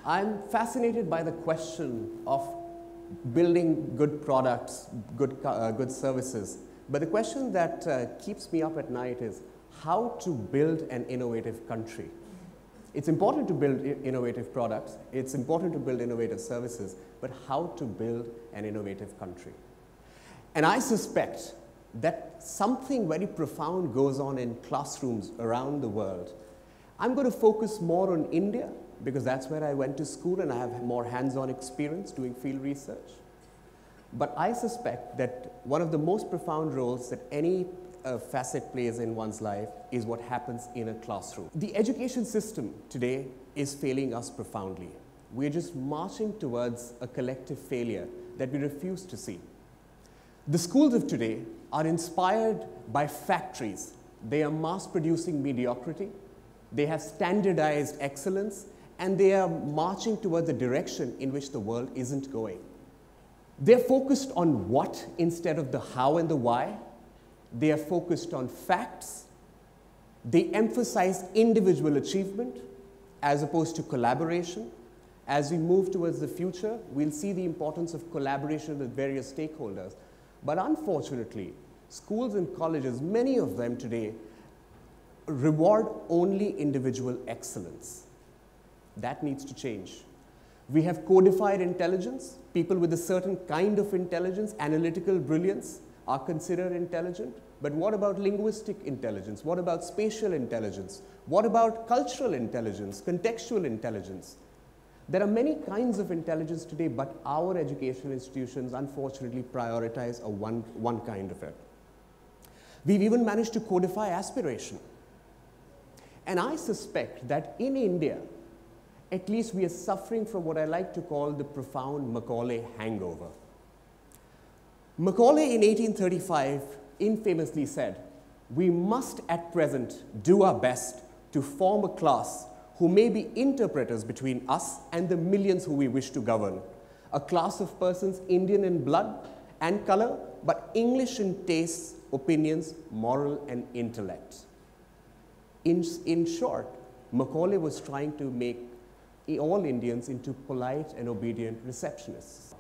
I'm fascinated by the question of building good products, good services. But the question that keeps me up at night is how to build an innovative country. It's important to build innovative products, it's important to build innovative services, but how to build an innovative country. And I suspect that something very profound goes on in classrooms around the world. I'm going to focus more on India because that's where I went to school and I have more hands-on experience doing field research. But I suspect that one of the most profound roles that any facet plays in one's life is what happens in a classroom. The education system today is failing us profoundly. We're just marching towards a collective failure that we refuse to see. The schools of today are inspired by factories. They are mass-producing mediocrity, they have standardized excellence, and they are marching towards a direction in which the world isn't going. They're focused on what instead of the how and the why. They are focused on facts. They emphasize individual achievement as opposed to collaboration. As we move towards the future, we'll see the importance of collaboration with various stakeholders. But unfortunately, schools and colleges, many of them today, reward only individual excellence. That needs to change. We have codified intelligence. People with a certain kind of intelligence, analytical brilliance, are considered intelligent. But what about linguistic intelligence? What about spatial intelligence? What about cultural intelligence, contextual intelligence? There are many kinds of intelligence today, but our educational institutions unfortunately prioritize one kind of it. We've even managed to codify aspiration. And I suspect that in India, at least we are suffering from what I like to call the profound Macaulay hangover. Macaulay in 1835 infamously said, "We must at present do our best to form a class who may be interpreters between us and the millions who we wish to govern, a class of persons Indian in blood and color, but English in tastes, opinions, moral and intellect." In short, Macaulay was trying to make all Indians into polite and obedient receptionists.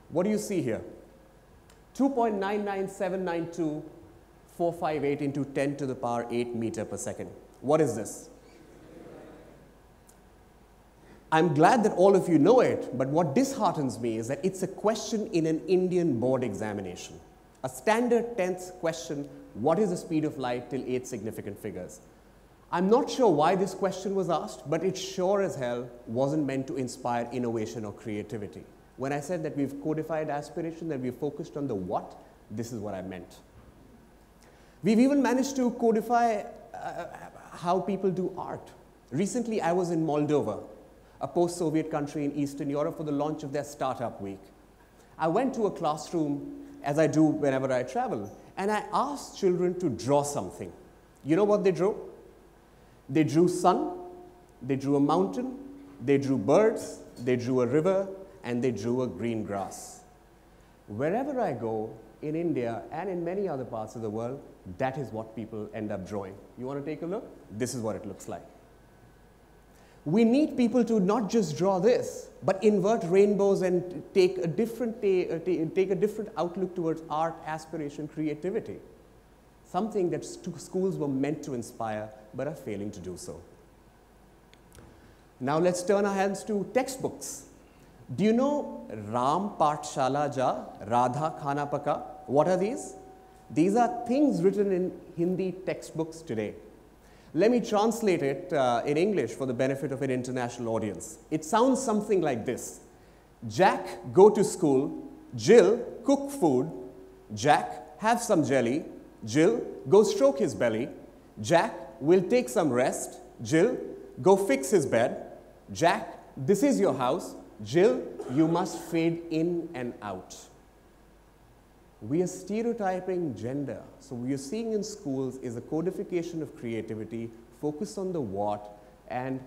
What do you see here? 2.99792,458 into 10 to the power 8 meter per second. What is this? I'm glad that all of you know it, but what disheartens me is that it's a question in an Indian board examination. A standard 10th question, what is the speed of light till 8 significant figures? I'm not sure why this question was asked, but it sure as hell wasn't meant to inspire innovation or creativity. When I said that we've codified aspiration, that we've focused on the what, this is what I meant. We've even managed to codify how people do art. Recently, I was in Moldova, a post-Soviet country in Eastern Europe, for the launch of their startup week. I went to a classroom, as I do whenever I travel, and I asked children to draw something. You know what they drew? They drew sun, they drew a mountain, they drew birds, they drew a river, and they drew a green grass. Wherever I go, in India and in many other parts of the world, that is what people end up drawing. You want to take a look? This is what it looks like. We need people to not just draw this, but invert rainbows and take a different outlook towards art, aspiration, creativity. Something that schools were meant to inspire, but are failing to do so. Now let's turn our hands to textbooks. Do you know Ram Pathshala Ja, Radha Khana Paka? What are these? These are things written in Hindi textbooks today. Let me translate it in English for the benefit of an international audience. It sounds something like this. Jack, go to school. Jill, cook food. Jack, have some jelly. Jill, go stroke his belly. Jack will take some rest. Jill, go fix his bed. Jack, this is your house. Jill, you must fade in and out. We are stereotyping gender. So what we are seeing in schools is a codification of creativity, focus on the what, and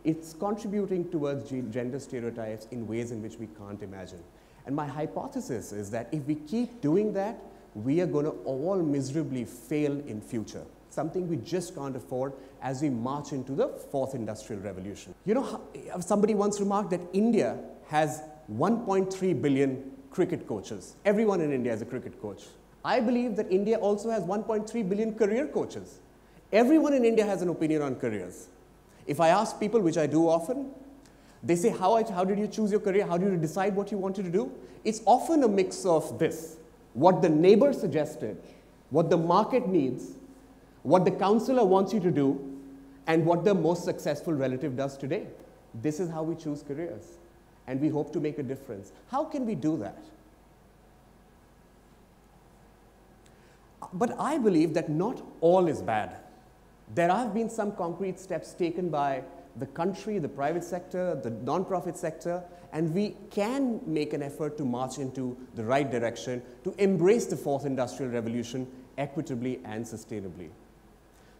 it's contributing towards gender stereotypes in ways in which we can't imagine. And my hypothesis is that if we keep doing that, we are going to all miserably fail in future. something we just can't afford as we march into the fourth industrial revolution. You know, somebody once remarked that India has 1.3 billion cricket coaches. Everyone in India is a cricket coach. I believe that India also has 1.3 billion career coaches. Everyone in India has an opinion on careers. If I ask people, which I do often, they say, how did you choose your career? How did you decide what you wanted to do? It's often a mix of this: what the neighbor suggested, what the market needs, what the counselor wants you to do, and what the most successful relative does today. This is how we choose careers, and we hope to make a difference. How can we do that? But I believe that not all is bad. There have been some concrete steps taken by the country, the private sector, the non-profit sector, and we can make an effort to march into the right direction to embrace the fourth industrial revolution equitably and sustainably.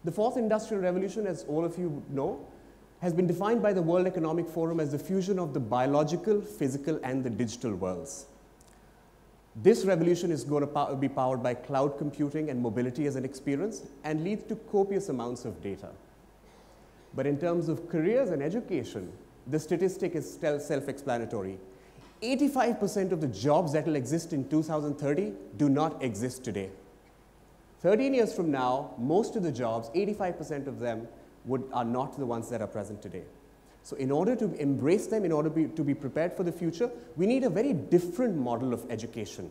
The fourth industrial revolution, as all of you know, has been defined by the World Economic Forum as the fusion of the biological, physical, and the digital worlds. This revolution is going to be powered by cloud computing and mobility as an experience and lead to copious amounts of data. But in terms of careers and education, the statistic is still self-explanatory. 85% of the jobs that will exist in 2030 do not exist today. 13 years from now, most of the jobs, 85% of them, are not the ones that are present today. So in order to embrace them, in order to be prepared for the future, we need a very different model of education.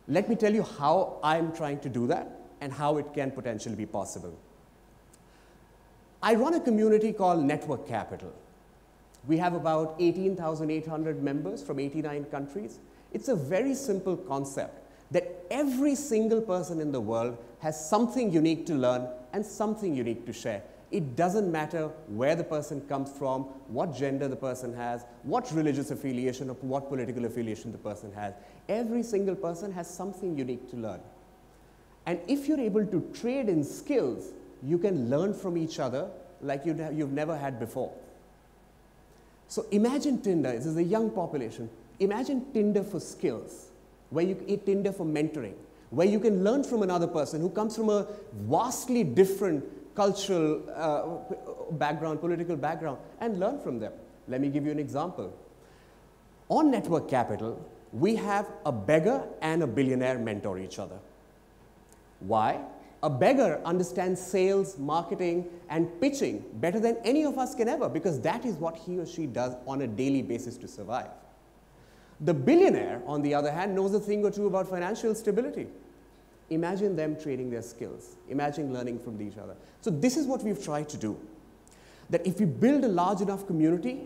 Let me tell you how I'm trying to do that and how it can potentially be possible. I run a community called Network Capital. We have about 18,800 members from 89 countries. It's a very simple concept that every single person in the world has something unique to learn and something unique to share. It doesn't matter where the person comes from, what gender the person has, what religious affiliation or what political affiliation the person has. Every single person has something unique to learn. And if you're able to trade in skills, you can learn from each other like you've never had before. So imagine Tinder. This is a young population. Imagine Tinder for skills, where Tinder for mentoring, where you can learn from another person who comes from a vastly different cultural background, political background, and learn from them. Let me give you an example. On Network Capital, we have a beggar and a billionaire mentor each other. Why? A beggar understands sales, marketing, and pitching better than any of us can ever, because that is what he or she does on a daily basis to survive. The billionaire, on the other hand, knows a thing or two about financial stability. Imagine them trading their skills. Imagine learning from each other. So this is what we've tried to do. That if we build a large enough community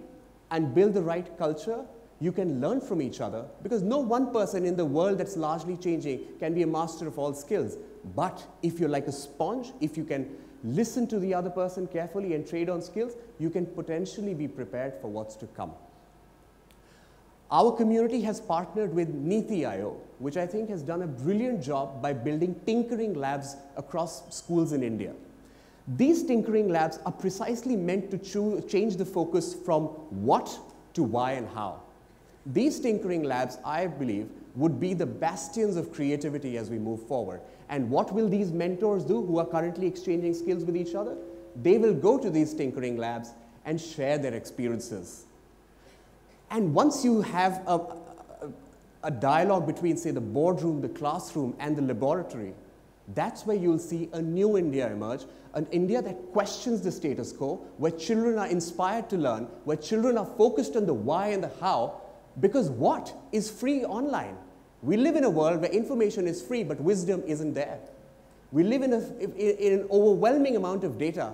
and build the right culture, you can learn from each other, because no one person in the world that's largely changing can be a master of all skills. But if you're like a sponge, if you can listen to the other person carefully and trade on skills, you can potentially be prepared for what's to come. Our community has partnered with Niti.io, which I think has done a brilliant job by building tinkering labs across schools in India. These tinkering labs are precisely meant to change the focus from what to why and how. These tinkering labs, I believe, would be the bastions of creativity as we move forward. And what will these mentors do who are currently exchanging skills with each other? They will go to these tinkering labs and share their experiences. And once you have a dialogue between, say, the boardroom, the classroom, and the laboratory, that's where you'll see a new India emerge, an India that questions the status quo, where children are inspired to learn, where children are focused on the why and the how, because what is free online? We live in a world where information is free, but wisdom isn't there. We live in an overwhelming amount of data,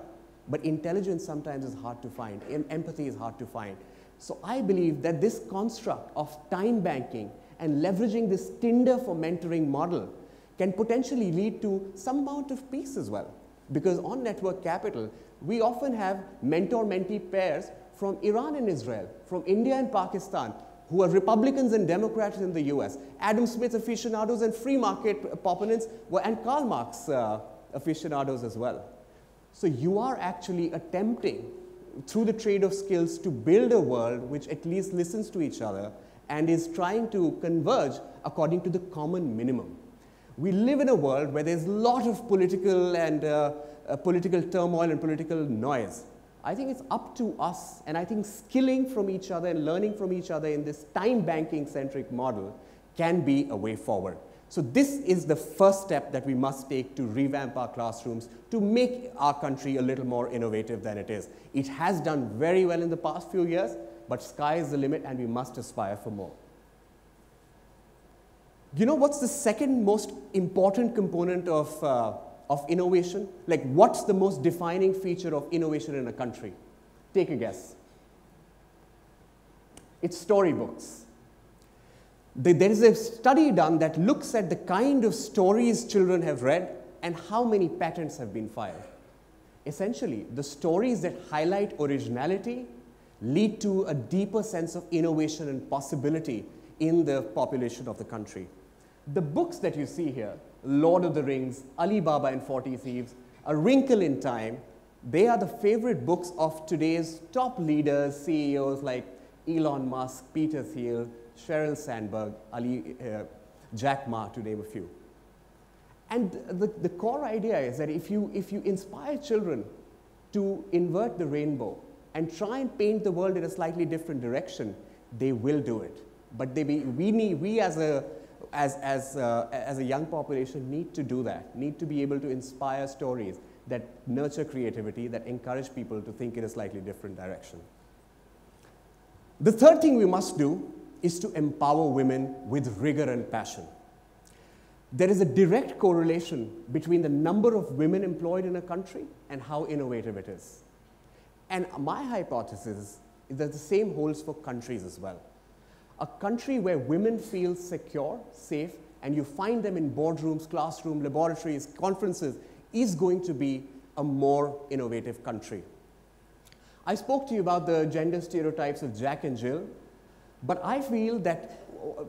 but intelligence sometimes is hard to find, and empathy is hard to find. So I believe that this construct of time banking and leveraging this Tinder for mentoring model can potentially lead to some amount of peace as well. Because on Network Capital, we often have mentor-mentee pairs from Iran and Israel, from India and Pakistan, who are Republicans and Democrats in the US, Adam Smith aficionados and free market opponents, and Karl Marx aficionados as well. So you are actually attempting, through the trade of skills, to build a world which at least listens to each other and is trying to converge according to the common minimum. We live in a world where there's a lot of political and political turmoil and political noise. I think it's up to us, and I think skilling from each other and learning from each other in this time banking centric model can be a way forward. So this is the first step that we must take to revamp our classrooms, to make our country a little more innovative than it is. It has done very well in the past few years, but sky is the limit and we must aspire for more. You know what's the second most important component of innovation? Like, what's the most defining feature of innovation in a country? Take a guess. It's storybooks. There is a study done that looks at the kind of stories children have read and how many patents have been filed. Essentially, the stories that highlight originality lead to a deeper sense of innovation and possibility in the population of the country. The books that you see here, Lord of the Rings, Ali Baba and 40 Thieves, A Wrinkle in Time, they are the favorite books of today's top leaders, CEOs like Elon Musk, Peter Thiel, Sheryl Sandberg, Jack Ma, to name a few. And the core idea is that if you inspire children to invert the rainbow and try and paint the world in a slightly different direction, they will do it. But we as a young population need to do that, need to be able to inspire stories that nurture creativity, that encourage people to think in a slightly different direction. The third thing we must do is to empower women with rigor and passion. There is a direct correlation between the number of women employed in a country and how innovative it is. And my hypothesis is that the same holds for countries as well. A country where women feel secure, safe, and you find them in boardrooms, classrooms, laboratories, conferences, is going to be a more innovative country. I spoke to you about the gender stereotypes of Jack and Jill, but I feel that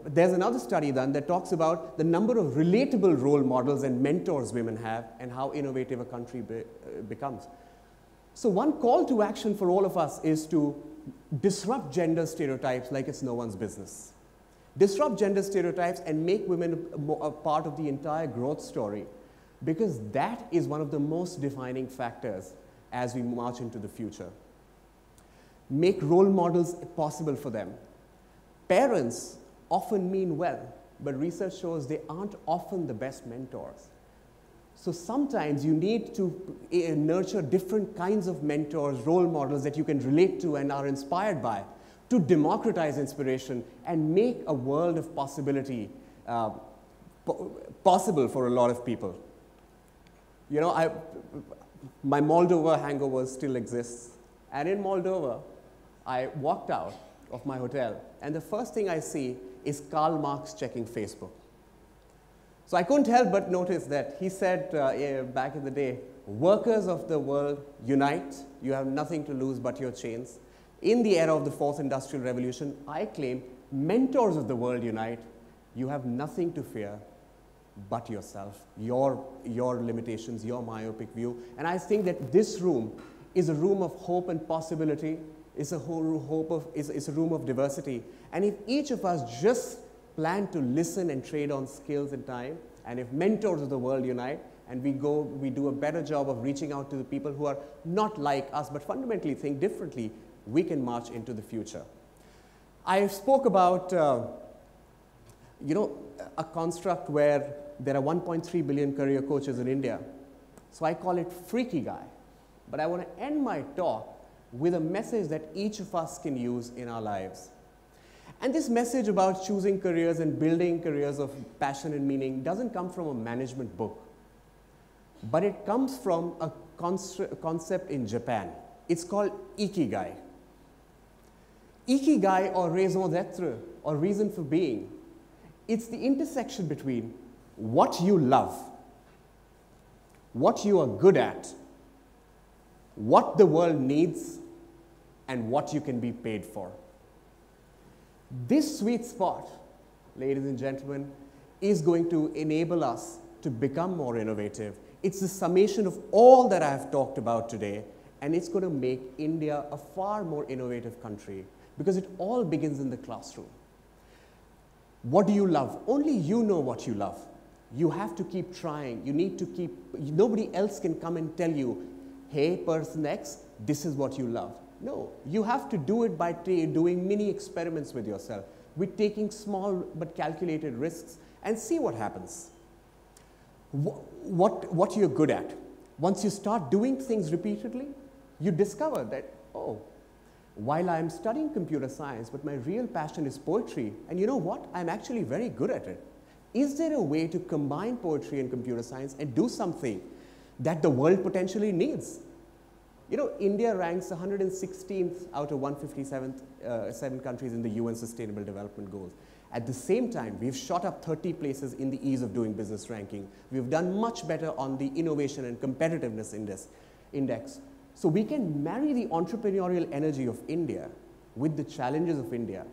there's another study done that talks about the number of relatable role models and mentors women have and how innovative a country becomes. So one call to action for all of us is to disrupt gender stereotypes like it's no one's business. Disrupt gender stereotypes and make women a part of the entire growth story, because that is one of the most defining factors as we march into the future. Make role models possible for them. Parents often mean well, but research shows they aren't often the best mentors. So sometimes you need to nurture different kinds of mentors, role models that you can relate to and are inspired by, to democratize inspiration and make a world of possibility possible for a lot of people. You know, my Moldova hangover still exists. And in Moldova, I walked out of my hotel, and the first thing I see is Karl Marx checking Facebook. So I couldn't help but notice that he said back in the day, workers of the world, unite. You have nothing to lose but your chains. In the era of the fourth industrial revolution, I claim, mentors of the world, unite. You have nothing to fear but yourself, your limitations, your myopic view. And I think that this room is a room of hope and possibility. It's a room of diversity. And if each of us just plan to listen and trade on skills and time, and if mentors of the world unite, and we do a better job of reaching out to the people who are not like us, but fundamentally think differently, we can march into the future. I spoke about, a construct where there are 1.3 billion career coaches in India. So I call it Freaky Guy. But I want to end my talk with a message that each of us can use in our lives. And this message about choosing careers and building careers of passion and meaning doesn't come from a management book, but it comes from a concept in Japan. It's called Ikigai. Ikigai, or raison d'être, or reason for being, it's the intersection between what you love, what you are good at, what the world needs, and what you can be paid for. This sweet spot, ladies and gentlemen, is going to enable us to become more innovative. It's the summation of all that I have talked about today, and it's going to make India a far more innovative country, because it all begins in the classroom. What do you love? Only you know what you love. You have to keep trying. You need to keep, nobody else can come and tell you, hey, person X, this is what you love. No, you have to do it by doing mini experiments with yourself, with taking small but calculated risks, and see what happens. What you're good at. Once you start doing things repeatedly, you discover that, oh, while I'm studying computer science, but my real passion is poetry, and you know what? I'm actually very good at it. Is there a way to combine poetry and computer science and do something that the world potentially needs? You know, India ranks 116th out of 157 countries in the UN Sustainable Development Goals. At the same time, we've shot up 30 places in the ease of doing business ranking. We've done much better on the innovation and competitiveness index. So we can marry the entrepreneurial energy of India with the challenges of India.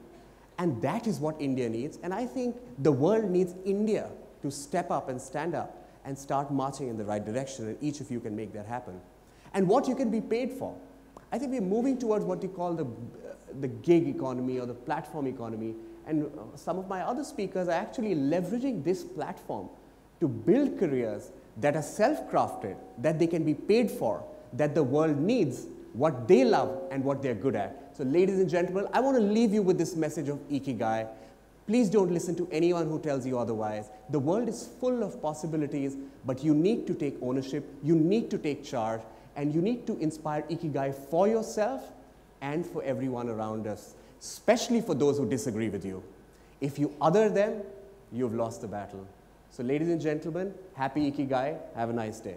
And that is what India needs. And I think the world needs India to step up and stand up and start marching in the right direction. And each of you can make that happen. And what you can be paid for. I think we're moving towards what you call the gig economy or the platform economy. And some of my other speakers are actually leveraging this platform to build careers that are self-crafted, that they can be paid for, that the world needs, what they love and what they're good at. So ladies and gentlemen, I want to leave you with this message of Ikigai. Please don't listen to anyone who tells you otherwise. The world is full of possibilities, but you need to take ownership, you need to take charge, and you need to inspire Ikigai for yourself and for everyone around us, especially for those who disagree with you. If you other them, you've lost the battle. So ladies and gentlemen, happy Ikigai. Have a nice day.